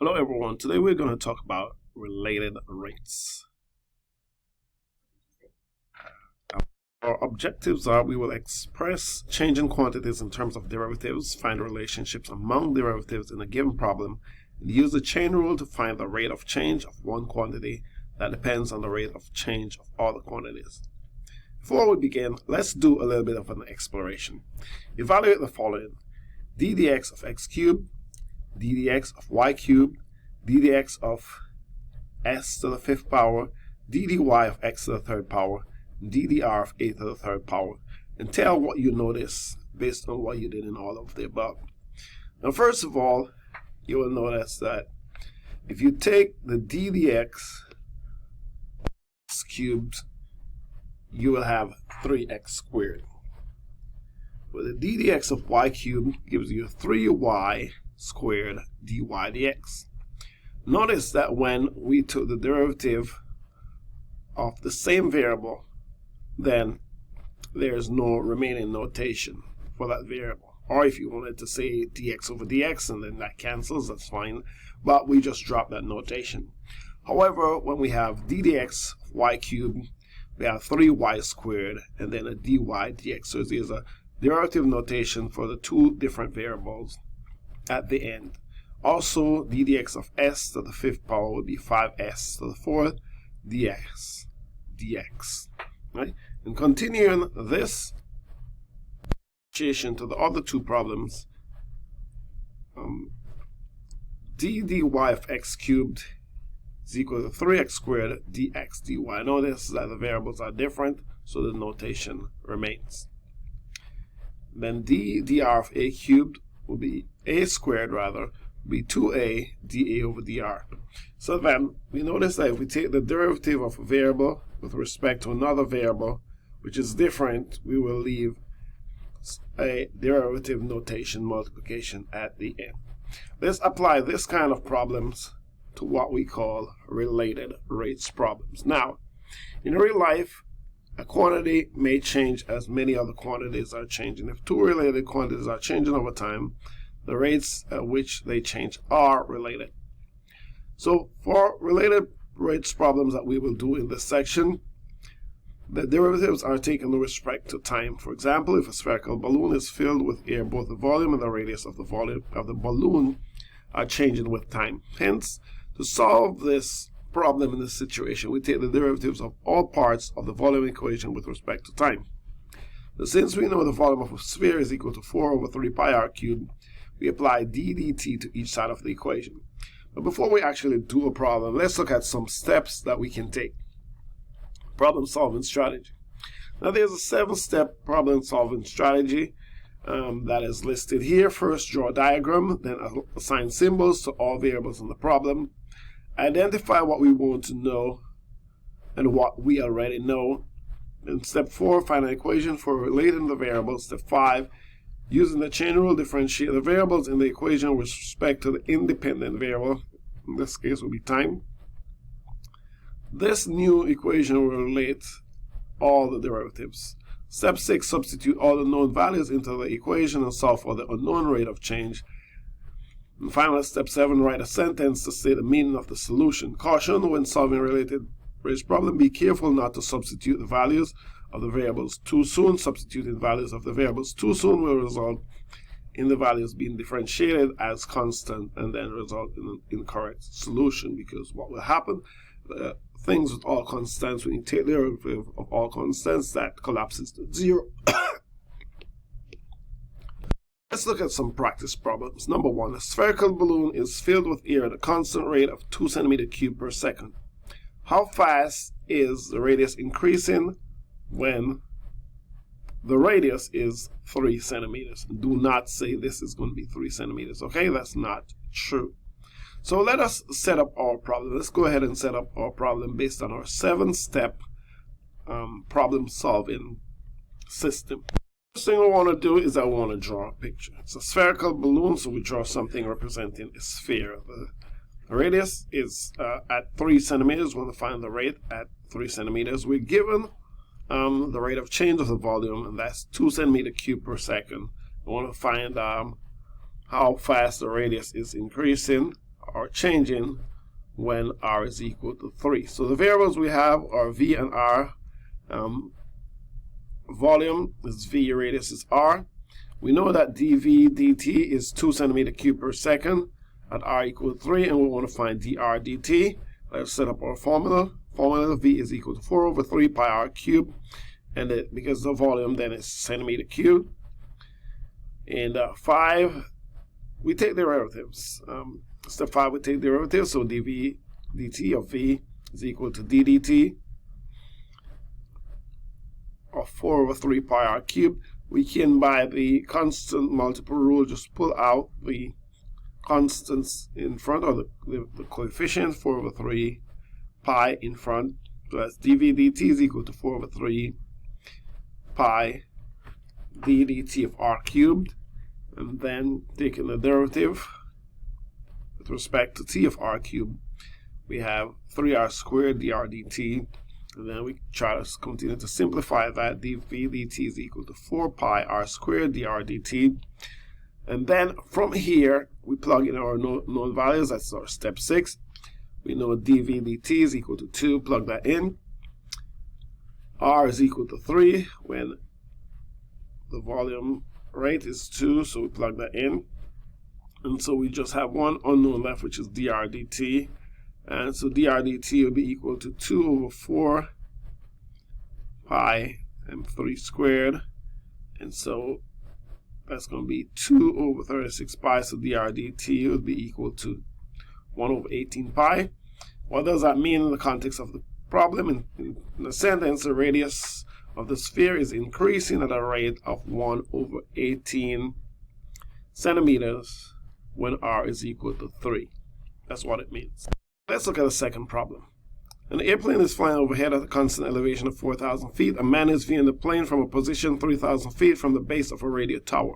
Hello everyone, today we're going to talk about related rates. Our objectives are we will express changing quantities in terms of derivatives, find relationships among derivatives in a given problem, and use the chain rule to find the rate of change of one quantity that depends on the rate of change of all the quantities. Before we begin, let's do a little bit of an exploration. Evaluate the following: d dx of x cubed, d dx of y cubed, d dx of s to the fifth power, d dy of x to the third power, d dr of a to the third power, and tell what you notice based on what you did in all of the above. Now, first of all, you will notice that if you take the d dx x cubed, you will have 3x squared. Well, the d dx of y cubed gives you 3y squared dy dx. Notice that when we took the derivative of the same variable, then there's no remaining notation for that variable. Or if you wanted to say dx over dx and then that cancels, that's fine. But we just drop that notation. However, when we have d dx of y cubed, we have 3y squared and then a dy dx. So there's a derivative notation for the two different variables at the end. Also, d dx of s to the fifth power would be 5s to the fourth dx. Right? And continuing this differentiation to the other two problems, d dy of x cubed is equal to 3x squared dx dy. Notice that the variables are different, so the notation remains. Then d dr of a cubed will be a squared be 2a dA over dr. So then we notice that if we take the derivative of a variable with respect to another variable which is different, we will leave a derivative notation multiplication at the end. Let's apply this kind of problems to what we call related rates problems. Now, in real life, a quantity may change as many other quantities are changing. If two related quantities are changing over time, the rates at which they change are related. So for related rates problems that we will do in this section, the derivatives are taken with respect to time. For example, if a spherical balloon is filled with air, both the volume and the radius of the volume of the balloon are changing with time. Hence, to solve this problem in this situation, we take the derivatives of all parts of the volume equation with respect to time. Now, since we know the volume of a sphere is equal to 4 over 3 pi r cubed, we apply d dt to each side of the equation. But before we actually do a problem, let's look at some steps that we can take. Problem solving strategy. Now, there's a 7-step problem solving strategy that is listed here. First, draw a diagram, then assign symbols to all variables in the problem. Identify what we want to know and what we already know. In step 4, find an equation for relating the variables. Step 5, using the chain rule, differentiate the variables in the equation with respect to the independent variable. In this case, will be time. This new equation will relate all the derivatives. Step 6, substitute all the known values into the equation and solve for the unknown rate of change. And finally, step 7, write a sentence to say the meaning of the solution. Caution: when solving related rates problem, be careful not to substitute the values of the variables too soon. Substituting values of the variables too soon will result in the values being differentiated as constant and then result in an incorrect solution, because what will happen, things with all constants, when you take the derivative of all constants, that collapses to 0. Let's look at some practice problems. Number 1, a spherical balloon is filled with air at a constant rate of 2 centimeters cubed per second. How fast is the radius increasing when the radius is 3 centimeters? Do not say this is going to be 3 centimeters. Okay, that's not true. So let us set up our problem. Let's go ahead and set up our problem based on our 7-step problem solving system. First thing I want to do is I want to draw a picture. It's a spherical balloon, so we draw something representing a sphere. The radius is at 3 centimeters. We want to find the rate at 3 centimeters. We're given the rate of change of the volume, and that's 2 centimeters cubed per second. We want to find how fast the radius is increasing, are changing when r is equal to 3. So the variables we have are v and r. Volume is v, radius is r. We know that dv dt is 2 centimeter cubed per second at r equal to 3, and we want to find dr dt. Let's set up our formula. Formula v is equal to 4 over 3 pi r cubed, and because the volume then is centimeter cubed. And 5, we take derivatives. Step 5, we take derivatives, so dv dt of v is equal to d dt of 4 over 3 pi r cubed. We can, by the constant multiple rule, just pull out the constants in front, or the coefficients, 4 over 3 pi in front. So that's dv dt is equal to 4 over 3 pi d dt of r cubed. And then taking the derivative with respect to t of r cubed, we have 3r squared dr dt. And then we try to continue to simplify that. dv dt is equal to 4 pi r squared dr dt. And then from here, we plug in our known values. That's our step 6. We know dv dt is equal to 2. Plug that in. R is equal to 3 when the volume rate is 2. So we plug that in. And so we just have one unknown left, which is dr dt. And so dr dt will be equal to 2 over 4 pi m3 squared. And so that's going to be 2 over 36 pi. So dr dt will be equal to 1 over 18 pi. What does that mean in the context of the problem? In the sentence, the radius of the sphere is increasing at a rate of 1 over 18 centimeters when r is equal to 3. That's what it means. Let's look at the second problem. An airplane is flying overhead at a constant elevation of 4,000 feet. A man is viewing the plane from a position 3,000 feet from the base of a radio tower.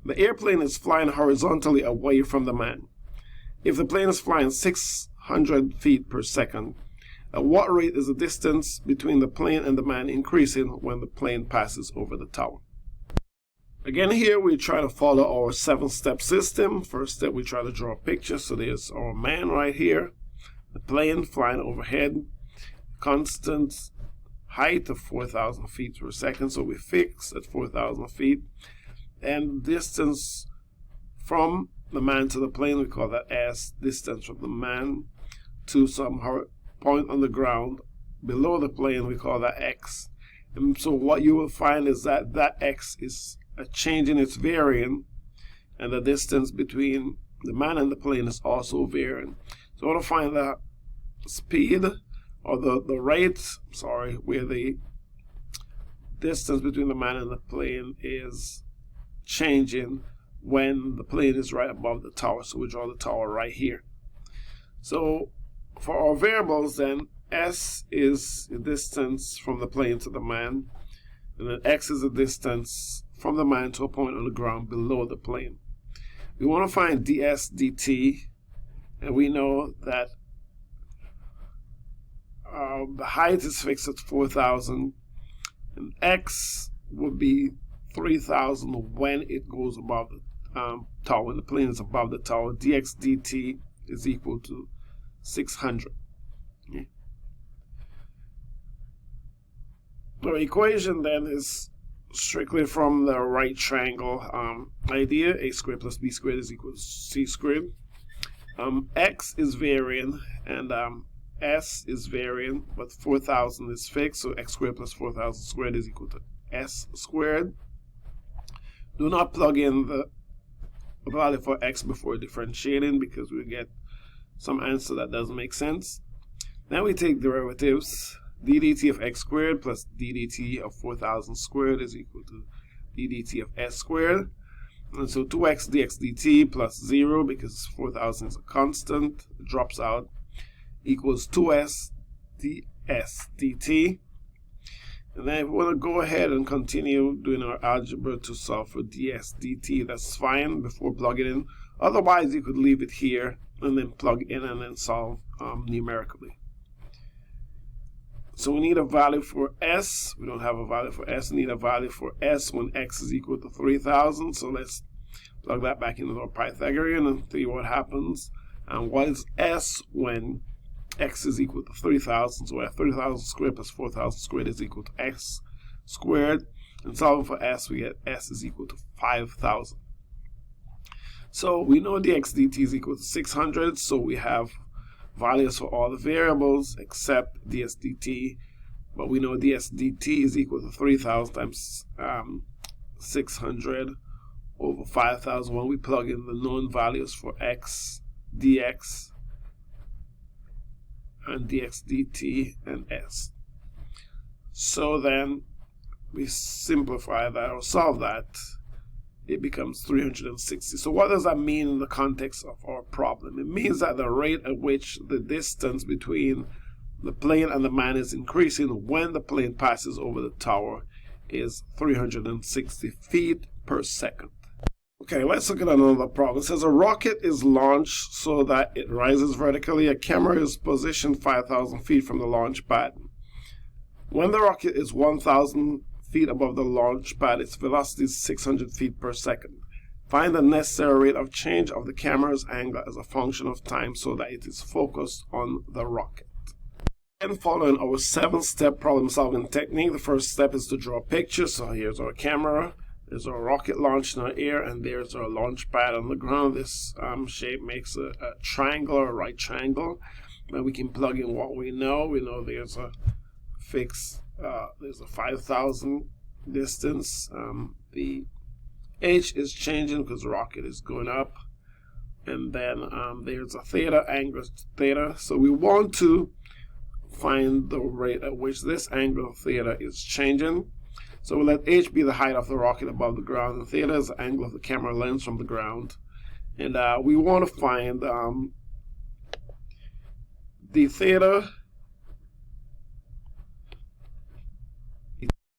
The airplane is flying horizontally away from the man. If the plane is flying 600 feet per second, at what rate is the distance between the plane and the man increasing when the plane passes over the tower? Again, here we try to follow our 7-step system. First step, we try to draw a picture. So there's our man right here. The plane flying overhead, constant height of 4,000 feet per second. So we fix at 4,000 feet. And distance from the man to the plane, we call that S. Distance from the man to some point on the ground below the plane, we call that X. And so what you will find is that that X is a change in its varying, and the distance between the man and the plane is also varying. So I want to find the speed, or the rate, where the distance between the man and the plane is changing when the plane is right above the tower. So we draw the tower right here. So for our variables then, S is the distance from the plane to the man, and then X is the distance from the man to a point on the ground below the plane. We want to find ds dt, and we know that the height is fixed at 4,000, and X would be 3,000 when it goes above the tower, when the plane is above the tower. Dx dt is equal to 600. Okay. The equation then is strictly from the right triangle idea. A squared plus b squared is equal to c squared. X is varying and s is varying, but 4,000 is fixed, so x squared plus 4,000 squared is equal to s squared. Do not plug in the value for x before differentiating, because we get some answer that doesn't make sense. Then we take derivatives. d dt of x squared plus d dt of 4,000 squared is equal to d dt of s squared. And so 2x dx dt plus 0, because 4,000 is a constant, it drops out, equals 2s ds dt. And then if we want to go ahead and continue doing our algebra to solve for ds dt, that's fine before plugging in. Otherwise, you could leave it here and then plug in and then solve numerically. So we need a value for s. We don't have a value for s. We need a value for s when x is equal to 3,000. So let's plug that back into our Pythagorean and see what happens. And what is S when x is equal to 3,000? So we have 3,000 squared plus 4,000 squared is equal to x squared. And solving for s, we get s is equal to 5,000. So we know dx dt is equal to 600, so we have values for all the variables except ds dt, but we know ds dt is equal to 3,000 times 600 over 5,000 when we plug in the known values for x, dx, and dx dt and s. So then we simplify that or solve that. It becomes 360. So what does that mean in the context of our problem? It means that the rate at which the distance between the plane and the man is increasing when the plane passes over the tower is 360 feet per second. Okay, let's look at another problem. It says a rocket is launched so that it rises vertically. A camera is positioned 5,000 feet from the launch pad. When the rocket is 1,000 feet above the launch pad, its velocity is 600 feet per second. Find the necessary rate of change of the camera's angle as a function of time so that it is focused on the rocket. And following our 7-step problem solving technique, the first step is to draw a picture. So here's our camera, there's our rocket launched in our air, and there's our launch pad on the ground. This shape makes a triangle or a right triangle. And we can plug in what we know. We know there's a fixed there's a 5,000 distance. The h is changing because the rocket is going up, and then there's a theta, angle theta. So we want to find the rate at which this angle theta is changing. So we'll let h be the height of the rocket above the ground, and theta is the angle of the camera lens from the ground. And we want to find the theta.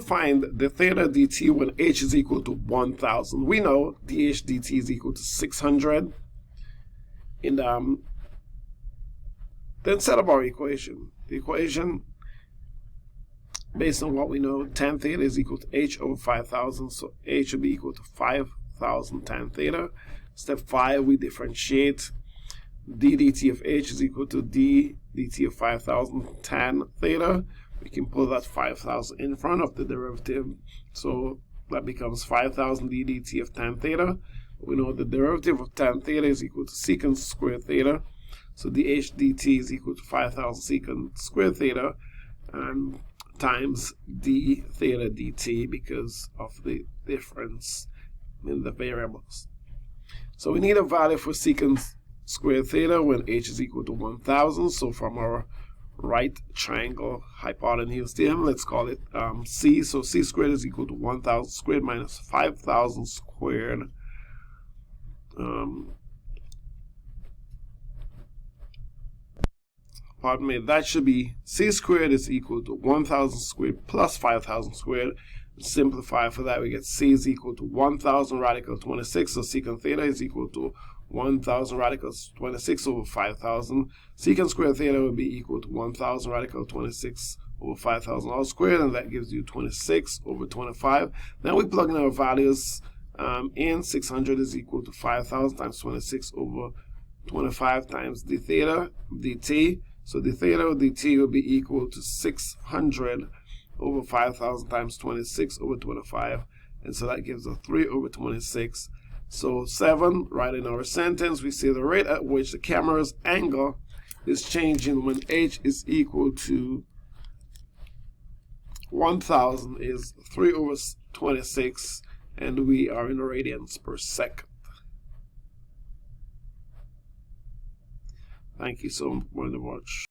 Find the theta dt when h is equal to 1,000. We know dh dt is equal to 600. And then set up our equation. The equation, based on what we know, tan theta is equal to h over 5,000. So h would be equal to 5,000 tan theta. Step 5, we differentiate. d dt of h is equal to d dt of 5,000 tan theta. We can pull that 5,000 in front of the derivative, so that becomes 5,000 d dt of tan theta. We know the derivative of tan theta is equal to secant squared theta, so dh dt is equal to 5,000 secant squared theta times d theta dt because of the difference in the variables. So we need a value for secant squared theta when h is equal to 1,000. So from our right triangle hypotenuse theorem, let's call it c. So c squared is equal to 1,000 squared minus 5,000 squared. Pardon me, that should be c squared is equal to 1,000 squared plus 5,000 squared. Simplify for that, we get c is equal to 1,000 radical 26. So secant theta is equal to 1,000 radical 26 over 5,000. Secant squared theta would be equal to 1,000 radical 26 over 5,000 all squared, and that gives you 26 over 25. Then we plug in our values in. 600 is equal to 5,000 times 26 over 25 times d theta dt. So d theta dt will be equal to 600 over 5,000 times 26 over 25, and so that gives us 3 over 26. So 7, right in our sentence, we say the rate at which the camera's angle is changing when h is equal to 1,000 is 3 over 26, and we are in radians per second. Thank you so much.